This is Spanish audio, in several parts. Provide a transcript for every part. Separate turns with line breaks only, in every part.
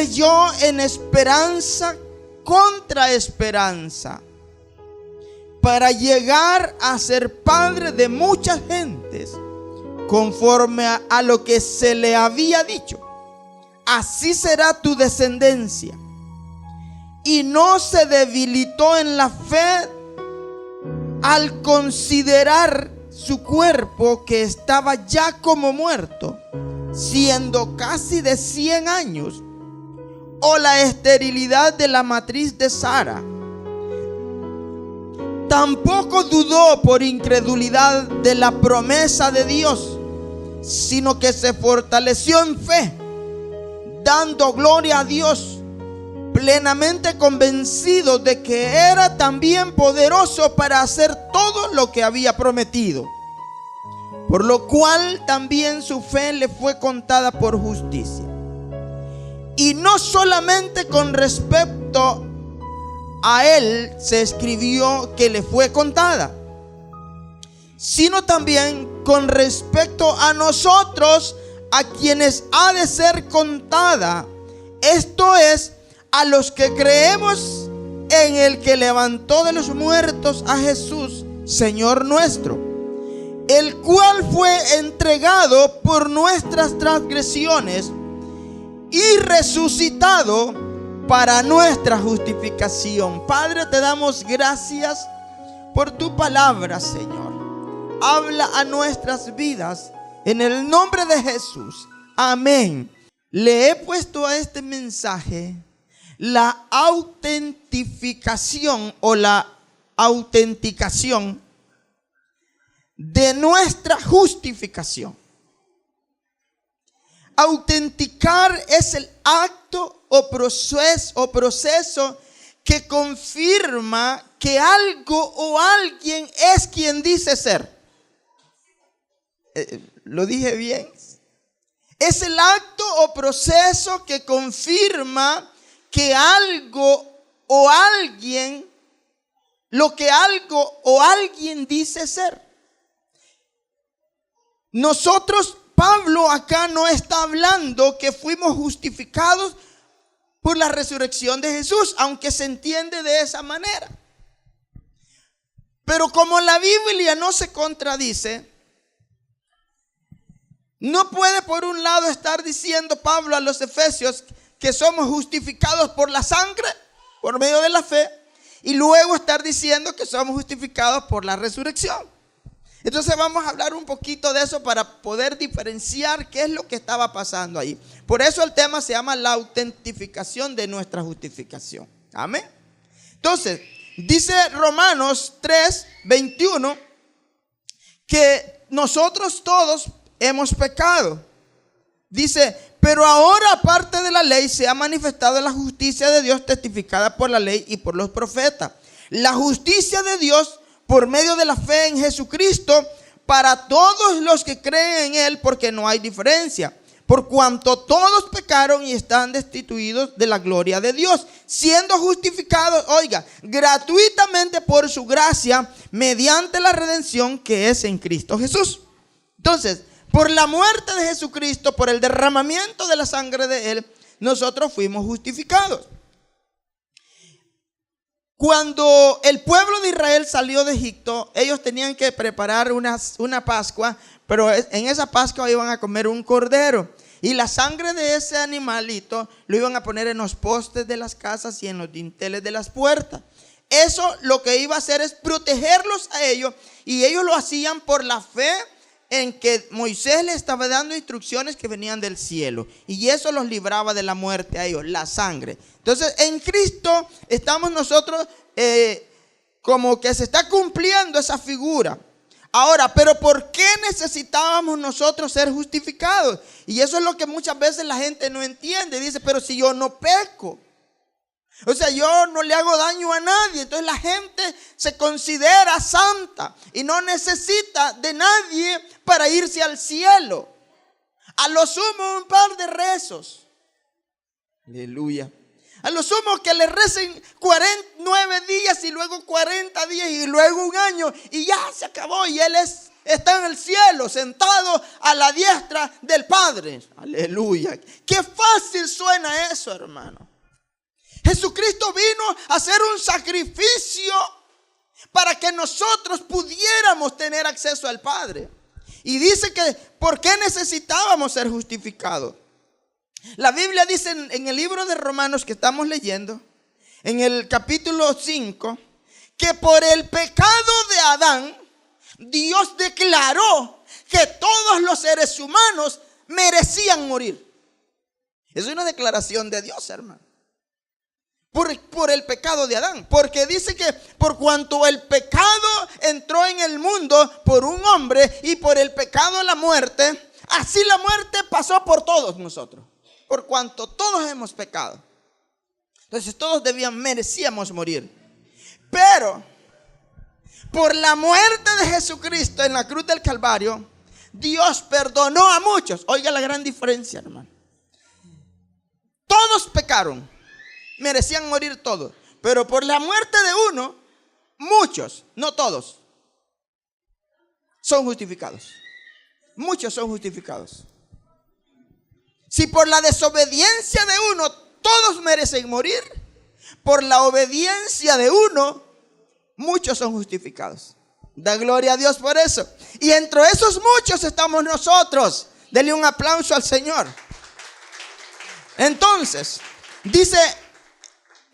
creyó en esperanza contra esperanza, para llegar a ser padre de muchas gentes, conforme a lo que se le había dicho: así será tu descendencia. Y no se debilitó en la fe al considerar su cuerpo, que estaba ya como muerto, siendo casi de 100 años, o la esterilidad de la matriz de Sara. Tampoco dudó por incredulidad de la promesa de Dios, sino que se fortaleció en fe, dando gloria a Dios, plenamente convencido de que era también poderoso para hacer todo lo que había prometido, por lo cual también su fe le fue contada por justicia. Y no solamente con respecto a él se escribió que le fue contada, sino también con respecto a nosotros, a quienes ha de ser contada. Esto es, a los que creemos en el que levantó de los muertos a Jesús, Señor nuestro, el cual fue entregado por nuestras transgresiones y resucitado para nuestra justificación. Padre, te damos gracias por tu palabra, Señor. Habla a nuestras vidas en el nombre de Jesús. Amén. Le he puesto a este mensaje la autentificación o la autenticación de nuestra justificación. Autenticar es el acto o proceso que confirma que algo o alguien es quien dice ser. ¿Lo dije bien? Es el acto o proceso que confirma que algo o alguien, lo que algo o alguien dice ser. Nosotros, Pablo acá no está hablando que fuimos justificados por la resurrección de Jesús, aunque se entiende de esa manera. Pero como la Biblia no se contradice, no puede por un lado estar diciendo Pablo a los efesios que somos justificados por la sangre, por medio de la fe, y luego estar diciendo que somos justificados por la resurrección. Entonces vamos a hablar un poquito de eso para poder diferenciar qué es lo que estaba pasando ahí. Por eso el tema se llama la autentificación de nuestra justificación. Amén. Entonces, dice Romanos 3:21 que nosotros todos hemos pecado. Dice, pero ahora aparte de la ley se ha manifestado la justicia de Dios testificada por la ley y por los profetas. La justicia de Dios por medio de la fe en Jesucristo para todos los que creen en Él, porque no hay diferencia. Por cuanto todos pecaron y están destituidos de la gloria de Dios, siendo justificados, oiga, gratuitamente por su gracia, mediante la redención que es en Cristo Jesús. Entonces, por la muerte de Jesucristo, por el derramamiento de la sangre de Él, nosotros fuimos justificados. Cuando el pueblo de Israel salió de Egipto, ellos tenían que preparar una Pascua, pero en esa Pascua iban a comer un cordero. Y la sangre de ese animalito lo iban a poner en los postes de las casas y en los dinteles de las puertas. Eso lo que iba a hacer es protegerlos a ellos, y ellos lo hacían por la fe en que Moisés les estaba dando instrucciones que venían del cielo, y eso los libraba de la muerte a ellos, la sangre. Entonces en Cristo estamos nosotros como que se está cumpliendo esa figura. Ahora, pero ¿por qué necesitábamos nosotros ser justificados? Y eso es lo que muchas veces la gente no entiende. Dice, pero si yo no peco, o sea, yo no le hago daño a nadie, entonces la gente se considera santa y no necesita de nadie para irse al cielo. A lo sumo un par de rezos. Aleluya. A lo sumo que le recen 49 días y luego 40 días y luego un año y ya se acabó, y él es está en el cielo, sentado a la diestra del Padre. Aleluya. Qué fácil suena eso, hermano. Jesucristo vino a hacer un sacrificio para que nosotros pudiéramos tener acceso al Padre. Y dice que ¿por qué necesitábamos ser justificados? La Biblia dice en el libro de Romanos que estamos leyendo, en el capítulo 5, que por el pecado de Adán, Dios declaró que todos los seres humanos merecían morir. Es una declaración de Dios, hermano. Por el pecado de Adán. Porque dice que por cuanto el pecado entró en el mundo por un hombre y por el pecado la muerte, así la muerte pasó por todos nosotros. Por cuanto todos hemos pecado. Entonces todos merecíamos morir. Pero por la muerte de Jesucristo en la cruz del Calvario, Dios perdonó a muchos. Oiga la gran diferencia, hermano. Todos pecaron, merecían morir todos. Pero por la muerte de uno, muchos, no todos, son justificados. Muchos son justificados. Si por la desobediencia de uno todos merecen morir, por la obediencia de uno muchos son justificados. Da gloria a Dios por eso. Y entre esos muchos estamos nosotros. Denle un aplauso al Señor. Entonces, dice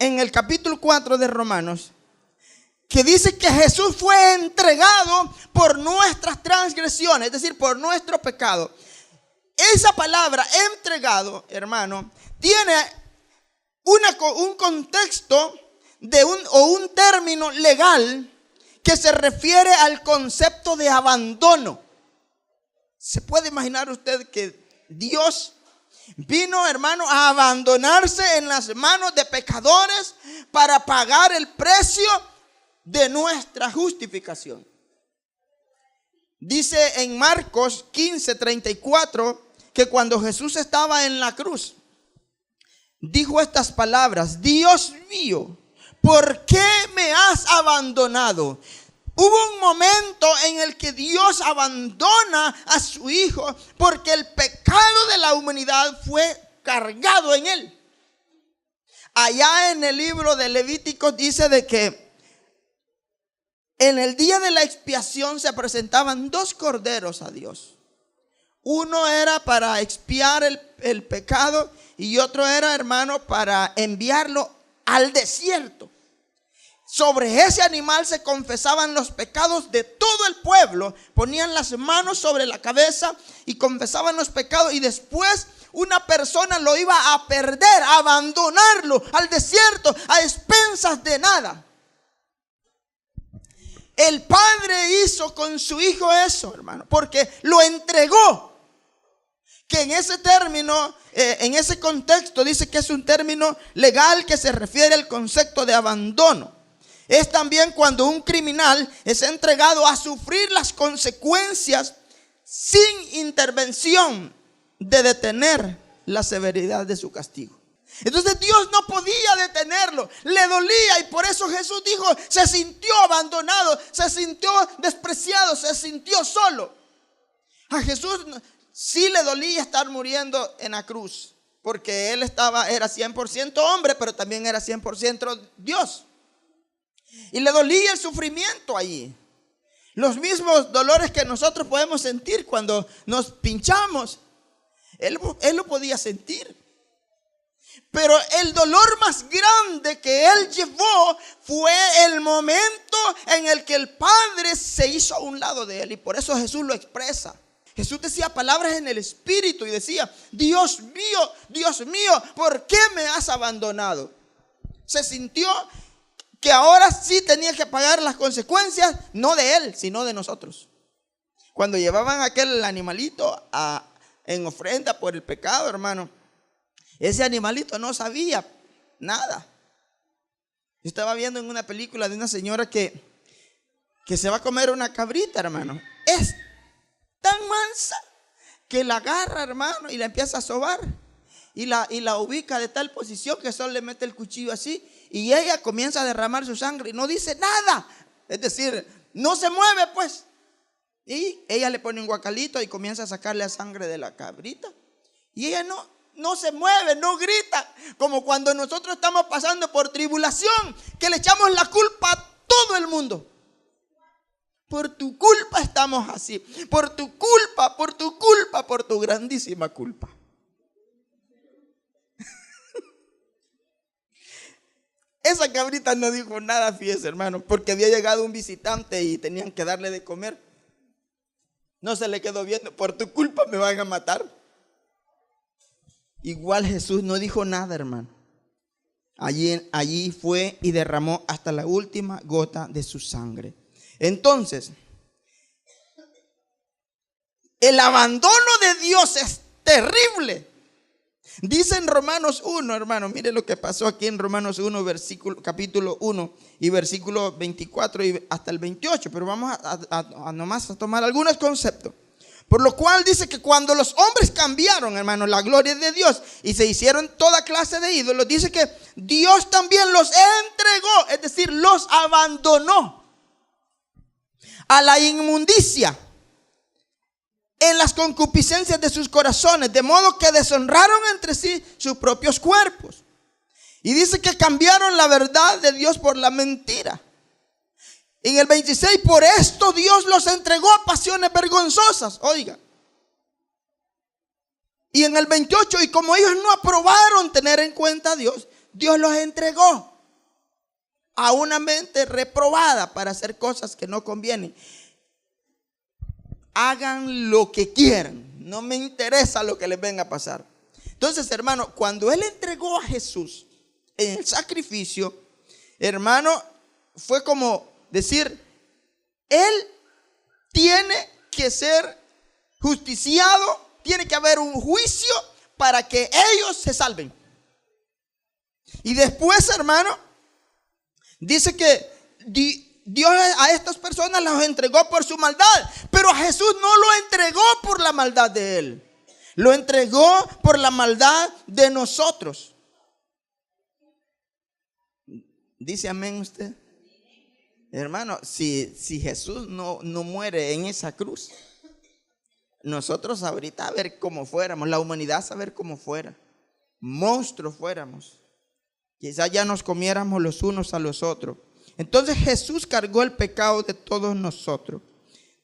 en el capítulo 4 de Romanos, que dice que Jesús fue entregado por nuestras transgresiones, es decir, por nuestro pecado. Esa palabra entregado, hermano, tiene un contexto o un término legal que se refiere al concepto de abandono. ¿Se puede imaginar usted que Dios vino, hermano, a abandonarse en las manos de pecadores para pagar el precio de nuestra justificación? Dice en Marcos 15:34 que cuando Jesús estaba en la cruz, dijo estas palabras: Dios mío, ¿por qué me has abandonado? Hubo un momento en el que Dios abandona a su Hijo porque el pecado de la humanidad fue cargado en él. Allá en el libro de Levíticos dice de que en el día de la expiación se presentaban 2 corderos a Dios. Uno era para expiar el pecado y otro era, hermano, para enviarlo al desierto. Sobre ese animal se confesaban los pecados de todo el pueblo. Ponían las manos sobre la cabeza y confesaban los pecados. Y después una persona lo iba a perder, a abandonarlo al desierto, a expensas de nada. El Padre hizo con su Hijo eso, hermano, porque lo entregó. Que en ese término, en ese contexto, dice que es un término legal que se refiere al concepto de abandono. Es también cuando un criminal es entregado a sufrir las consecuencias sin intervención de detener la severidad de su castigo. Entonces Dios no podía detenerlo, le dolía, y por eso Jesús dijo, se sintió abandonado, se sintió despreciado, se sintió solo. A Jesús sí le dolía estar muriendo en la cruz, porque él era 100% hombre, pero también era 100% Dios. Y le dolía el sufrimiento allí. Los mismos dolores que nosotros podemos sentir cuando nos pinchamos, él lo podía sentir. Pero el dolor más grande que él llevó fue el momento en el que el Padre se hizo a un lado de él. Y por eso Jesús lo expresa. Jesús decía palabras en el Espíritu y decía: Dios mío, ¿por qué me has abandonado? Se sintió que ahora sí tenía que pagar las consecuencias, no de él, sino de nosotros. Cuando llevaban aquel animalito en ofrenda por el pecado, hermano, ese animalito no sabía nada. Yo estaba viendo en una película de una señora que se va a comer una cabrita, hermano. Es tan mansa que la agarra, hermano, y la empieza a sobar. Y la ubica de tal posición que solo le mete el cuchillo así. Y ella comienza a derramar su sangre y no dice nada. Es decir, no se mueve pues. Y ella le pone un guacalito y comienza a sacarle la sangre de la cabrita. Y ella no se mueve, no grita. Como cuando nosotros estamos pasando por tribulación, que le echamos la culpa a todo el mundo. Por tu culpa estamos así. Por tu culpa, por tu culpa, por tu grandísima culpa. Esa cabrita no dijo nada, fíjese, hermano, porque había llegado un visitante y tenían que darle de comer. No se le quedó viendo, por tu culpa me van a matar. Igual Jesús no dijo nada, hermano. Allí fue y derramó hasta la última gota de su sangre. Entonces, el abandono de Dios es terrible. Dice en Romanos 1, hermano, mire lo que pasó aquí en Romanos 1, capítulo 1 y versículo 24 y hasta el 28. Pero vamos nomás a tomar algunos conceptos. Por lo cual dice que cuando los hombres cambiaron, hermano, la gloria de Dios y se hicieron toda clase de ídolos, dice que Dios también los entregó, es decir, los abandonó a la inmundicia en las concupiscencias de sus corazones, de modo que deshonraron entre sí sus propios cuerpos. Y dice que cambiaron la verdad de Dios por la mentira. En el 26, por esto Dios los entregó a pasiones vergonzosas. Oiga. Y en el 28, y como ellos no aprobaron tener en cuenta a Dios, Dios los entregó a una mente reprobada para hacer cosas que no convienen. Hagan lo que quieran, no me interesa lo que les venga a pasar. Entonces, hermano, cuando Él entregó a Jesús en el sacrificio, hermano, fue como decir, Él tiene que ser justiciado, tiene que haber un juicio para que ellos se salven. Y después, hermano, dice que Dios a estas personas las entregó por su maldad, pero a Jesús no lo entregó por la maldad de Él, lo entregó por la maldad de nosotros. ¿Dice amén usted? Hermano, si Jesús no muere en esa cruz, nosotros ahorita a ver cómo fuéramos, la humanidad a ver cómo fuera, monstruos fuéramos, quizás ya nos comiéramos los unos a los otros. Entonces Jesús cargó el pecado de todos nosotros.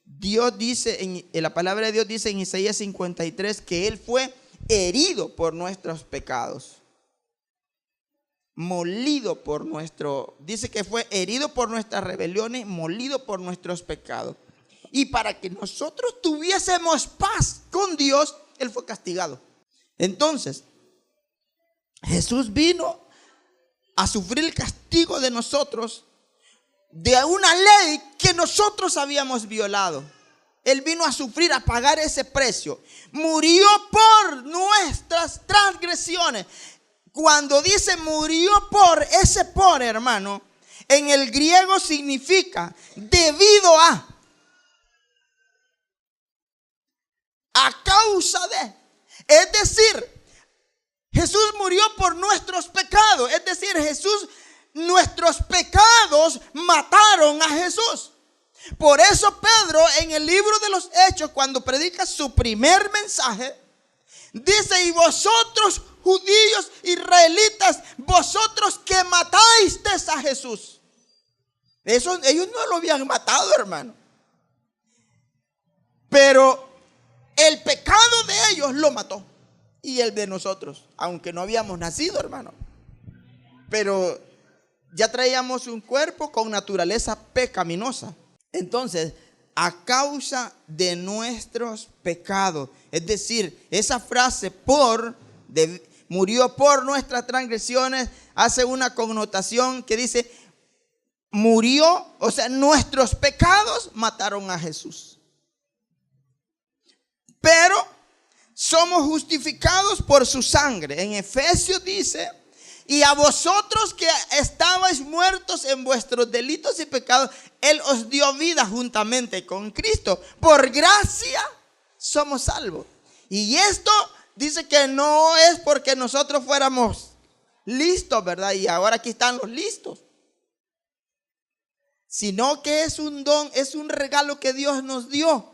Dios dice, en la palabra de Dios dice en Isaías 53 que Él fue herido por nuestros pecados. Molido por dice que fue herido por nuestras rebeliones, molido por nuestros pecados. Y para que nosotros tuviésemos paz con Dios, Él fue castigado. Entonces, Jesús vino a sufrir el castigo de nosotros, de una ley que nosotros habíamos violado. Él vino a sufrir, a pagar ese precio. Murió por nuestras transgresiones. Cuando dice murió por, ese por, hermano, en el griego significa debido a causa de. Es decir, Jesús murió por nuestros pecados. Es decir, nuestros pecados mataron a Jesús. Por eso Pedro en el libro de los Hechos, cuando predica su primer mensaje, dice: y vosotros judíos israelitas, vosotros que matasteis a Jesús. Ellos no lo habían matado, hermano, pero el pecado de ellos lo mató, y el de nosotros, aunque no habíamos nacido, hermano, pero ya traíamos un cuerpo con naturaleza pecaminosa. Entonces, a causa de nuestros pecados, es decir, esa frase murió por nuestras transgresiones, hace una connotación que dice murió, o sea, nuestros pecados mataron a Jesús. Pero somos justificados por su sangre. En Efesios dice: y a vosotros que estabais muertos en vuestros delitos y pecados, Él os dio vida juntamente con Cristo. Por gracia somos salvos. Y esto dice que no es porque nosotros fuéramos listos, ¿verdad? Y ahora aquí están los listos. Sino que es un don, es un regalo que Dios nos dio.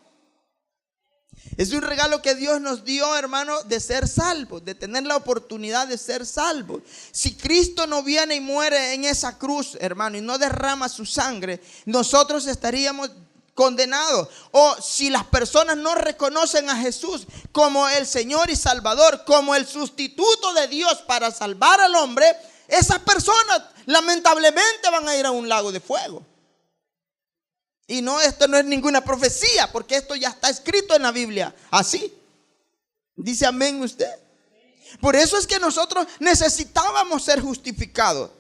Es un regalo que Dios nos dio, hermano, de ser salvos, de tener la oportunidad de ser salvos. Si Cristo no viene y muere en esa cruz, hermano, y no derrama su sangre, nosotros estaríamos condenados. O si las personas no reconocen a Jesús como el Señor y Salvador, como el sustituto de Dios para salvar al hombre, esas personas lamentablemente van a ir a un lago de fuego. Y no, esto no es ninguna profecía, porque esto ya está escrito en la Biblia. Así. Dice amén usted. Por eso es que nosotros necesitábamos ser justificados.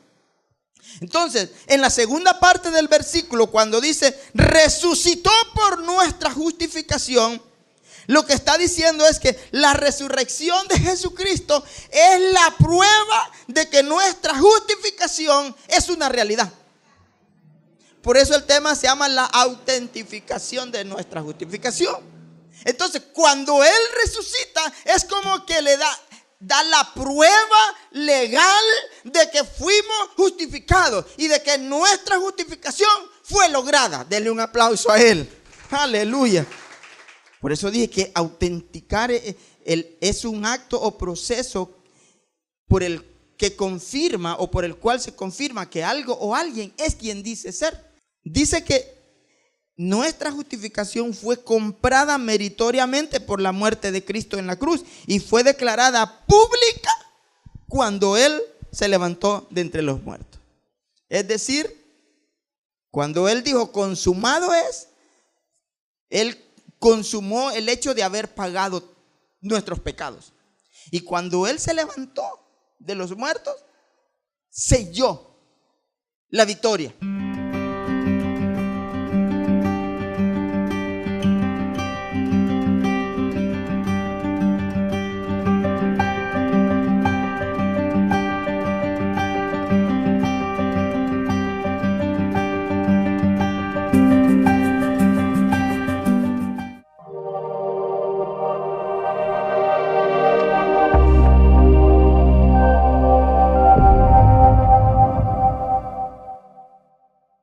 Entonces, en la segunda parte del versículo, cuando dice resucitó por nuestra justificación, lo que está diciendo es que la resurrección de Jesucristo es la prueba de que nuestra justificación es una realidad. Por eso el tema se llama la autentificación de nuestra justificación. Entonces, cuando Él resucita, es como que le da la prueba legal de que fuimos justificados y de que nuestra justificación fue lograda. Denle un aplauso a Él. Aleluya. Por eso dije que autenticar es un acto o proceso por el que confirma o por el cual se confirma que algo o alguien es quien dice ser. Dice que nuestra justificación fue comprada meritoriamente por la muerte de Cristo en la cruz y fue declarada pública cuando Él se levantó de entre los muertos. Es decir, cuando Él dijo consumado es, Él consumó el hecho de haber pagado nuestros pecados. Y cuando Él se levantó de los muertos, selló la victoria.